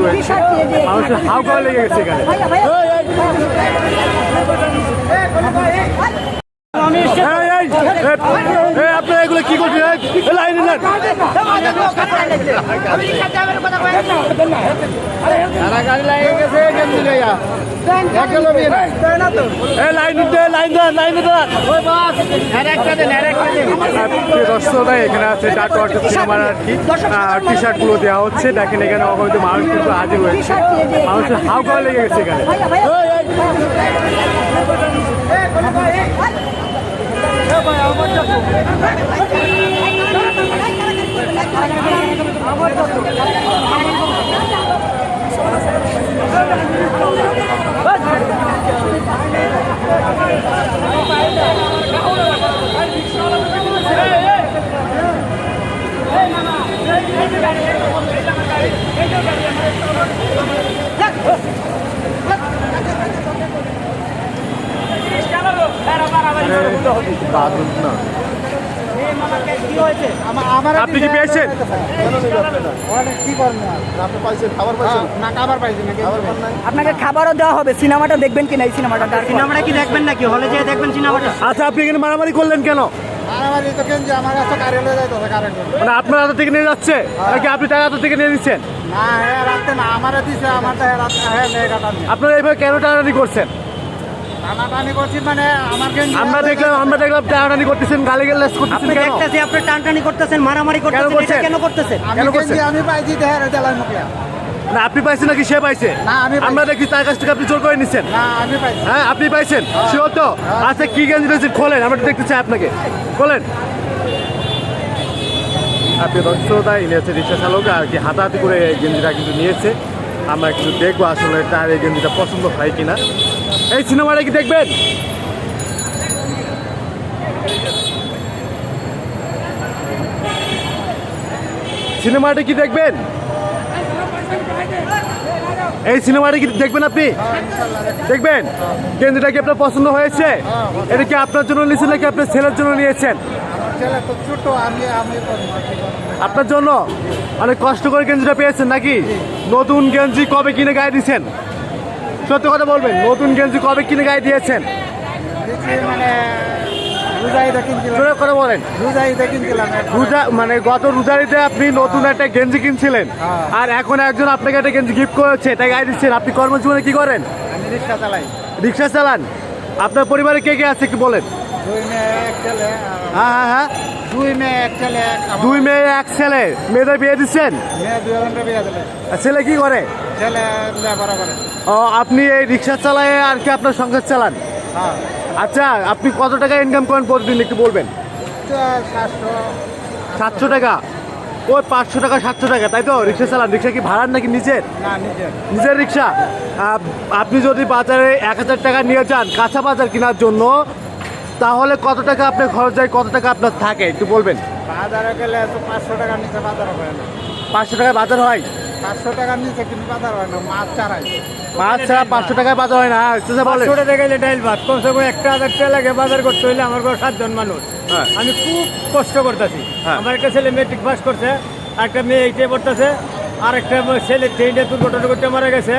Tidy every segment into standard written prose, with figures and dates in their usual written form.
রয়েছে, মানুষের হাউকাও লেগে গেছে এখানে। আপনারা এগুলো কি করছেন? লাইনে নেন, এখানে আছে ডাকওয়ার্কের সিনেমার আর কি টি শার্ট গুলো দেওয়া হচ্ছে। দেখেন এখানে অবৈধ মানুষ কিন্তু হাজির হয়েছে, মানুষের হাউকাও লেগে গেছে এখানে। আপনি কি পেয়েছেন? আপনাকে খাবারও দেওয়া হবে। সিনেমাটা দেখবেন কি না? এই সিনেমাটা কি দেখবেন নাকি? হলে যেয়ে দেখবেন সিনেমাটা। আচ্ছা, আপনি এখানে মারামারি করলেন কেন? মানে আপনার হাত থেকে নিয়ে যাচ্ছে নাকি আপনি তার হাত থেকে নিয়ে দিচ্ছেন? আপনারা এইভাবে কেন টানাটানি করছেন? আমরা দেখলাম টানাটানি করতেছেন, গালিগালাজ করতেছেন কেন? আপনি টানটানি করতেছেন, মারামারি করতেছেন, কেন করতেছেন? আমি পাইছি না, আপনি পাইছেন নাকি সে পাইছে? আমরা দেখি তার কাছ থেকে আপনি জোর করে নিচ্ছেন। হ্যাঁ, আপনি পাইছেন শিওর তো? আচ্ছা, কি গেঞ্জি রয়েছে খোলেন, আমরা দেখতে চাই আপনাকে, খোলেন। আপনি দর্শকতা নিয়েছে রিক্সা চালক আর কি হাতাহাতি করে এই গেঞ্জিটা কিন্তু নিয়েছে। আমরা কিন্তু দেখবো আসলে তার এই গেঞ্জিটা পছন্দ হয় কিনা। এই সিনেমাটা কি দেখবেন? সিনেমাটা কি দেখবেন? এই সিনেমাটা কি দেখবেন? আপনি দেখবেন? গেঞ্জিটা কি আপনার পছন্দ হয়েছে? এটা কি আপনার জন্য নিয়েছেন নাকি আপনার ছেলের জন্য নিয়েছেন? আপনার জন্য অনেক কষ্ট করে গেঞ্জিটা পেয়েছেন নাকি? নতুন গেঞ্জি কবে কিনে গায়ে দিয়েছেন? সত্য কথা বলবেন, নতুন গেঞ্জি কবে কিনে গায়ে দিয়েছেন? মানে গত রোজারিতে আপনি নতুন একটা গেঞ্জি কিনছিলেন, আর এখন একজন আপনাকে একটা গেঞ্জি গিফট করেছে, তাই গায়ে দিচ্ছেন। আপনি কর্মজীবনে কি করেন? রিক্সা চালাই। রিক্সা চালান। আপনার পরিবারে কে কে আছে একটু বলেন। 2 মেয়ে 1 ছেলে। হ্যাঁ, 2 মেয়ে 1 ছেলে। 2 মেয়ে 1 ছেলে। মেয়েদের বিয়ে দিচ্ছেন? মেয়ে 2 জনের বিয়ে দিলে। ছেলে কি করে? ছেলে লেবার করে। ও, আপনি এই রিক্সা চালায় আর কি আপনার সংসার চালান? হ্যাঁ। আচ্ছা, আপনি কত টাকা ইনকাম করেন প্রতিদিন একটু বলবেন? 700 টাকা। ওই 500 টাকা 700 টাকা, তাই তো? রিক্সা চালান। রিক্সা কি ভাড়ার নাকি নিজের? না, নিজের রিক্সা। আপনি যদি বাজারে 1000 টাকা নিয়ে যান কাঁচা বাজার কেনার জন্য, তাহলে কত টাকা আপনার খরচ যায়, কত টাকা আপনার থাকে একটু বলবেন? বাজারে গেলে তো 500 টাকার নিচে বাজার হয় না। 500 টাকায় বাজার হয়? 500 টাকার নিচে কিন্তু বাজার হয় না। মাছ ছাড়াই। মাছ ছাড়া 500 টাকায় বাজার হয় না? বলেন। 500 টাকা গেলে ডাইল ভাত কমসে কম 1000 টাকা লাগে বাজার করতে হইলে। আমার ঘর 7 জন মানুষ। আমি খুব কষ্ট করতেছি। আমার একটা ছেলে মেট্রিক পাস করছে, একটা মেয়ে 8-এ পড়তেছে, আর একটা ছেলে 10-এ দুর্ঘটনা করতে মারা গেছে।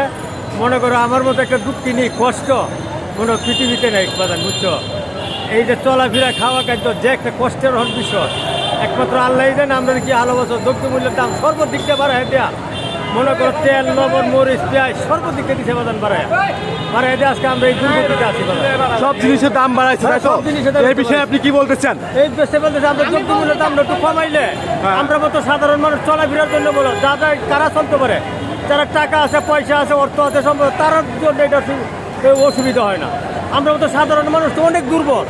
মনে করো আমার মতো একটা দুঃখিনী কষ্ট কোনো পৃথিবীতে নেই বাজার, বুঝছো? এই যে চলাফেরা খাওয়া খাদ্য যে একটা কষ্টের বিষয়, একমাত্র আল্লাহ জানে। আমরা কি ভালোবাসো দ্রব্য মূল্যের দাম সর্বদিক দিয়ে বাড়ায় দেয়া। মনে করো তেল, লবণ, মরিচ, পেঁয়াজ সর্বদিক দিয়ে দিচ্ছে বাজার বাড়ায় দিয়ে আজকে আমরা এই দুর্গতিতে আছি। সব জিনিসের দাম বাড়াইছে, সব জিনিসের দাম। এই বিষয়ে আপনি কি বলতে চান? এই বিষয়ে বলতেছে আমরা দ্রব্য মূল্যের দামটা একটু কমাইলে আমরা মতো সাধারণ মানুষ চলাফেরার জন্য বলো কারা চলতে পারে, যারা টাকা আছে, পয়সা আছে, অর্থ আছে, সম্পদ, তার জন্য এটা অসুবিধা হয় না। আমরা মতো সাধারণ মানুষ তো অনেক দুর্বল।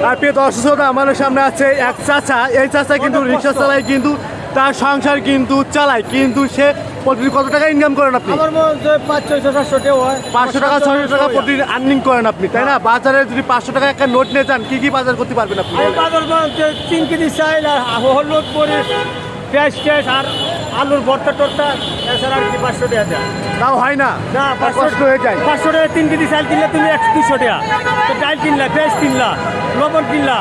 আর প্রিয় দর্শক, আমাদের সামনে আছে এক চাচা। এই চাচা কিন্তু রিক্সা চালায়, কিন্তু তার সংসার কিন্তু চালায়, কিন্তু সে প্রতিদিন কত টাকা ইনকাম করেন আপনি? আমার মধ্যে 500-600 টাকা হয়। 500 টাকা 600 টাকা প্রতিদিন আর্নিং করেন আপনি, তাই না? বাজারে যদি 500 টাকা একটা নোট নিয়ে যান, কি কি বাজার করতে পারবেন আপনি? বাজার 3 কেজি চাইল আর হলুদ, মরিচ, পেঁয়াজ টেয়াজ আর আলুর ভর্তা টর্তা এছাড়া আর কি 500 টাকা দেয় তাও হয় না না কষ্ট হয়ে যায় 500 টাকা 3 কেজি চাল কিনলে তুমি 200 টাকা তো ডাল কিনলা পেঁয়াজ কিনলা লবণ কিনলা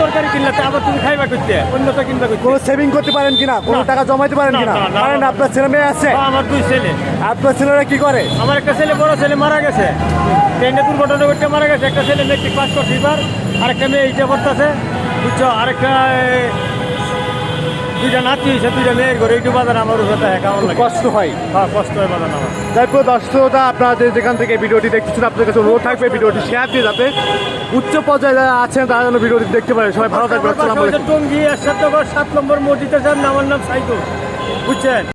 তরকারি কিনলা তা আবার তুমি খাইবা করতে অন্য তো কিনবা করতে কোনো সেভিং করতে পারেন কিনা কোনো না। টাকা জমাইতে পারেন না, কিনা না, না, পারেন না? না। আপনার ছেলে মেয়ে আছে আমার 2 ছেলে আপনার ছেলেরা কি করে আমার একটা ছেলে বড় ছেলে মারা গেছে ট্রেনে দুর্ঘটনা করতে মারা গেছে একটা ছেলে মেট্রিক পাস করছে এবার আরেকটা মেয়ে এইটা পড়তেছে বুঝছো আরেকটা দুইটা নাতি হয়েছে দুইটা মেয়ের ঘরে একটু বাজার আমার উপরে কেমন লাগে কষ্ট হয় হ্যাঁ কষ্ট হয় বাজার আমার তারপর দর্শকরা আপনারা যেখান থেকে ভিডিওটি দেখতেছেন আপনাদের কাছে অনুরোধ থাকবে ভিডিওটি শেয়ার দিয়ে যাতে উচ্চ পর্যায়ে যারা আছেন তারা যেন ভিডিওটি দেখতে পারে সবাই ভালো থাকবে আসসালামু আলাইকুম টঙ্গি 7 নম্বর মসজিদের নাম আমার নাম সাইদুল বুঝছেন